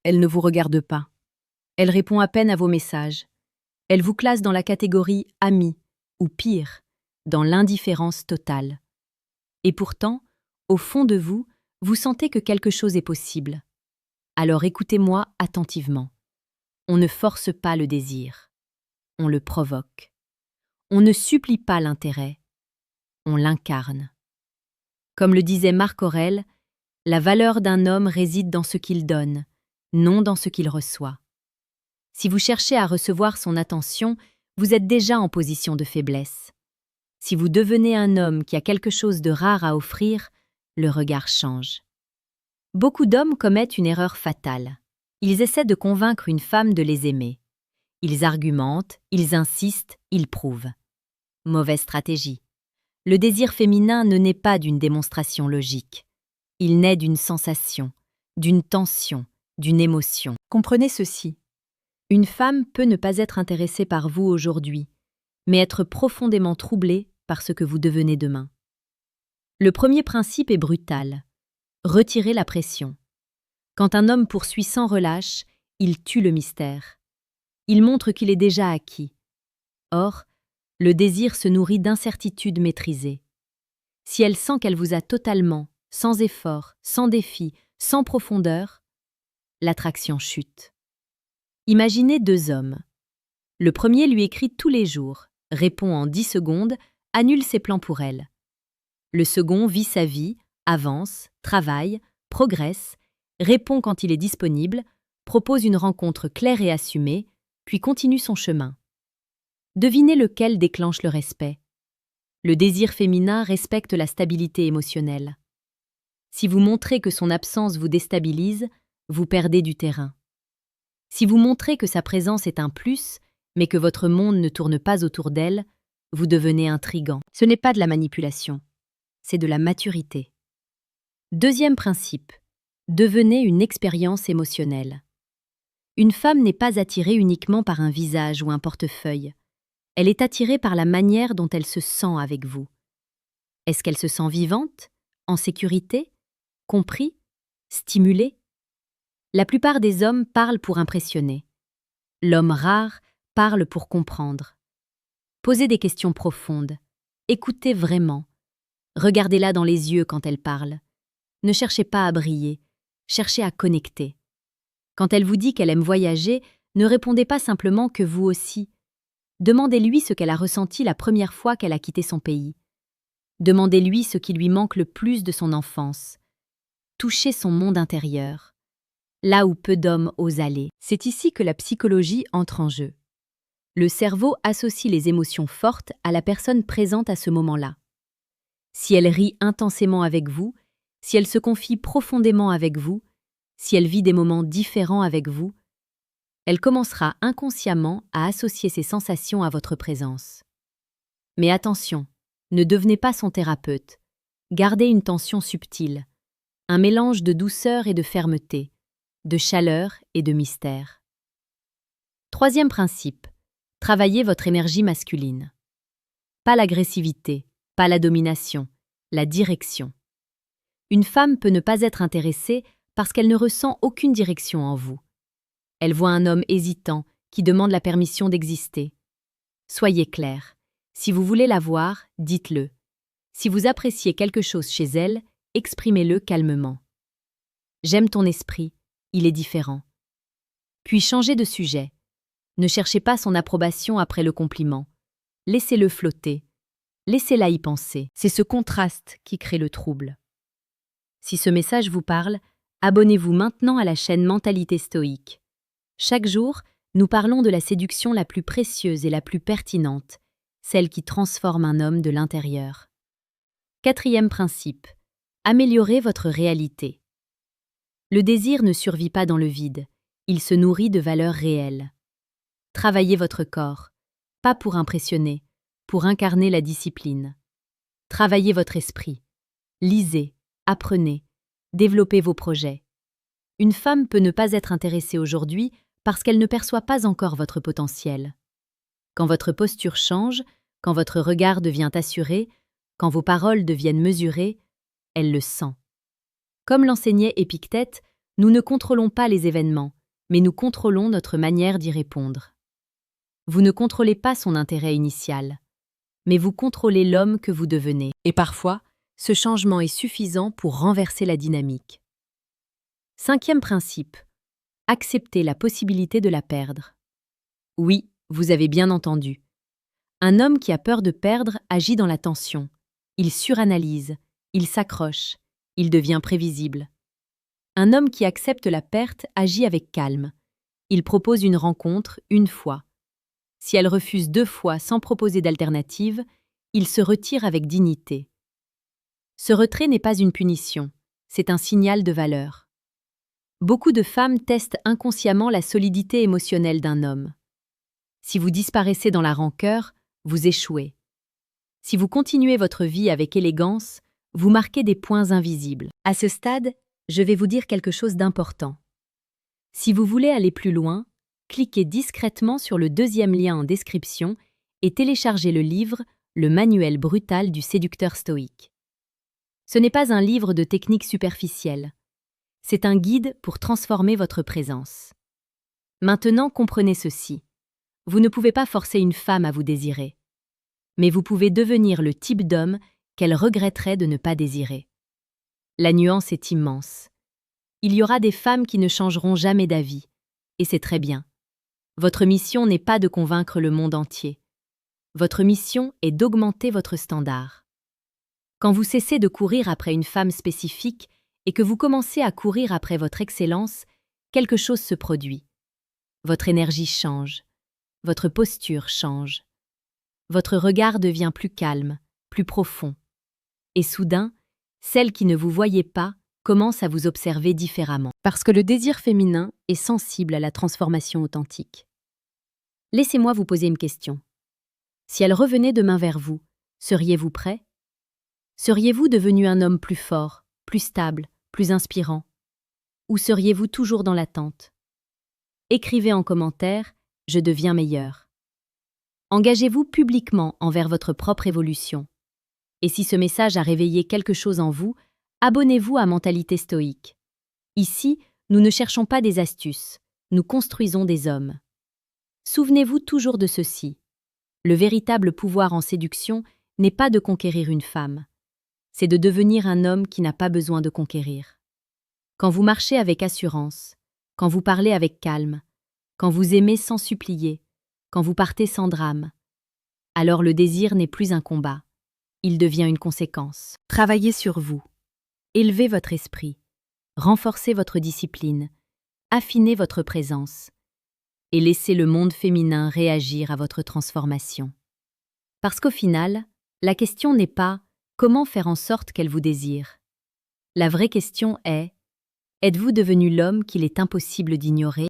Elle ne vous regarde pas. Elle répond à peine à vos messages. Elle vous classe dans la catégorie ami, ou pire, dans l'indifférence totale. Et pourtant, au fond de vous, vous sentez que quelque chose est possible. Alors écoutez-moi attentivement. On ne force pas le désir. On le provoque. On ne supplie pas l'intérêt. On l'incarne. Comme le disait Marc Aurèle, la valeur d'un homme réside dans ce qu'il donne, non dans ce qu'il reçoit. Si vous cherchez à recevoir son attention, vous êtes déjà en position de faiblesse. Si vous devenez un homme qui a quelque chose de rare à offrir, le regard change. Beaucoup d'hommes commettent une erreur fatale. Ils essaient de convaincre une femme de les aimer. Ils argumentent, ils insistent, ils prouvent. Mauvaise stratégie. Le désir féminin ne naît pas d'une démonstration logique. Il naît d'une sensation, d'une tension, d'une émotion. Comprenez ceci. Une femme peut ne pas être intéressée par vous aujourd'hui, mais être profondément troublée par ce que vous devenez demain. Le premier principe est brutal. Retirez la pression. Quand un homme poursuit sans relâche, il tue le mystère. Il montre qu'il est déjà acquis. Or, le désir se nourrit d'incertitudes maîtrisées. Si elle sent qu'elle vous a totalement, sans effort, sans défi, sans profondeur, l'attraction chute. Imaginez deux hommes. Le premier lui écrit tous les jours, répond en 10 secondes, annule ses plans pour elle. Le second vit sa vie, avance, travaille, progresse, répond quand il est disponible, propose une rencontre claire et assumée, puis continue son chemin. Devinez lequel déclenche le respect. Le désir féminin respecte la stabilité émotionnelle. Si vous montrez que son absence vous déstabilise, vous perdez du terrain. Si vous montrez que sa présence est un plus, mais que votre monde ne tourne pas autour d'elle, vous devenez intrigant. Ce n'est pas de la manipulation, c'est de la maturité. Deuxième principe, devenez une expérience émotionnelle. Une femme n'est pas attirée uniquement par un visage ou un portefeuille. Elle est attirée par la manière dont elle se sent avec vous. Est-ce qu'elle se sent vivante, en sécurité, compris, stimulée? La plupart des hommes parlent pour impressionner. L'homme rare parle pour comprendre. Posez des questions profondes. Écoutez vraiment. Regardez-la dans les yeux quand elle parle. Ne cherchez pas à briller, cherchez à connecter. Quand elle vous dit qu'elle aime voyager, ne répondez pas simplement que vous aussi. Demandez-lui ce qu'elle a ressenti la première fois qu'elle a quitté son pays. Demandez-lui ce qui lui manque le plus de son enfance. Touchez son monde intérieur. Là où peu d'hommes osent aller. C'est ici que la psychologie entre en jeu. Le cerveau associe les émotions fortes à la personne présente à ce moment-là. Si elle rit intensément avec vous, si elle se confie profondément avec vous, si elle vit des moments différents avec vous, elle commencera inconsciemment à associer ses sensations à votre présence. Mais attention, ne devenez pas son thérapeute. Gardez une tension subtile, un mélange de douceur et de fermeté, de chaleur et de mystère. Troisième principe, travaillez votre énergie masculine. Pas l'agressivité, pas la domination, la direction. Une femme peut ne pas être intéressée parce qu'elle ne ressent aucune direction en vous. Elle voit un homme hésitant qui demande la permission d'exister. Soyez clair. Si vous voulez la voir, dites-le. Si vous appréciez quelque chose chez elle, exprimez-le calmement. J'aime ton esprit, il est différent. Puis changez de sujet. Ne cherchez pas son approbation après le compliment. Laissez-le flotter. Laissez-la y penser. C'est ce contraste qui crée le trouble. Si ce message vous parle, abonnez-vous maintenant à la chaîne Mentalité Stoïque. Chaque jour, nous parlons de la séduction la plus précieuse et la plus pertinente, celle qui transforme un homme de l'intérieur. Quatrième principe, améliorez votre réalité. Le désir ne survit pas dans le vide, il se nourrit de valeurs réelles. Travaillez votre corps, pas pour impressionner, pour incarner la discipline. Travaillez votre esprit, lisez, apprenez, développez vos projets. Une femme peut ne pas être intéressée aujourd'hui parce qu'elle ne perçoit pas encore votre potentiel. Quand votre posture change, quand votre regard devient assuré, quand vos paroles deviennent mesurées, elle le sent. Comme l'enseignait Épictète, Nous ne contrôlons pas les événements, mais nous contrôlons notre manière d'y répondre. Vous ne contrôlez pas son intérêt initial, mais vous contrôlez l'homme que vous devenez. Et parfois, ce changement est suffisant pour renverser la dynamique. 5e principe. Accepter la possibilité de la perdre. Oui, vous avez bien entendu. Un homme qui a peur de perdre agit dans la tension. Il suranalyse, il s'accroche, il devient prévisible. Un homme qui accepte la perte agit avec calme. Il propose une rencontre une fois. Si elle refuse 2 fois sans proposer d'alternative, il se retire avec dignité. Ce retrait n'est pas une punition, c'est un signal de valeur. Beaucoup de femmes testent inconsciemment la solidité émotionnelle d'un homme. Si vous disparaissez dans la rancœur, vous échouez. Si vous continuez votre vie avec élégance, vous marquez des points invisibles. À ce stade, je vais vous dire quelque chose d'important. Si vous voulez aller plus loin, cliquez discrètement sur le 2e lien en description et téléchargez le livre « Le manuel brutal du séducteur stoïque ». Ce n'est pas un livre de techniques superficielles. C'est un guide pour transformer votre présence. Maintenant, comprenez ceci. Vous ne pouvez pas forcer une femme à vous désirer. Mais vous pouvez devenir le type d'homme qu'elle regretterait de ne pas désirer. La nuance est immense. Il y aura des femmes qui ne changeront jamais d'avis, et c'est très bien. Votre mission n'est pas de convaincre le monde entier. Votre mission est d'augmenter votre standard. Quand vous cessez de courir après une femme spécifique et que vous commencez à courir après votre excellence, quelque chose se produit. Votre énergie change, votre posture change. Votre regard devient plus calme, plus profond. Et soudain, celle qui ne vous voyait pas commence à vous observer différemment. Parce que le désir féminin est sensible à la transformation authentique. Laissez-moi vous poser une question. Si elle revenait demain vers vous, seriez-vous prêt? Seriez-vous devenu un homme plus fort, plus stable, plus inspirant? Ou seriez-vous toujours dans l'attente? Écrivez en commentaire « Je deviens meilleur ». Engagez-vous publiquement envers votre propre évolution. Et si ce message a réveillé quelque chose en vous, abonnez-vous à Mentalité Stoïque. Ici, nous ne cherchons pas des astuces, nous construisons des hommes. Souvenez-vous toujours de ceci. Le véritable pouvoir en séduction n'est pas de conquérir une femme. C'est de devenir un homme qui n'a pas besoin de conquérir. Quand vous marchez avec assurance, quand vous parlez avec calme, quand vous aimez sans supplier, quand vous partez sans drame, alors le désir n'est plus un combat, il devient une conséquence. Travaillez sur vous, élevez votre esprit, renforcez votre discipline, affinez votre présence et laissez le monde féminin réagir à votre transformation. Parce qu'au final, la question n'est pas comment faire en sorte qu'elle vous désire. La vraie question est, êtes-vous devenu l'homme qu'il est impossible d'ignorer?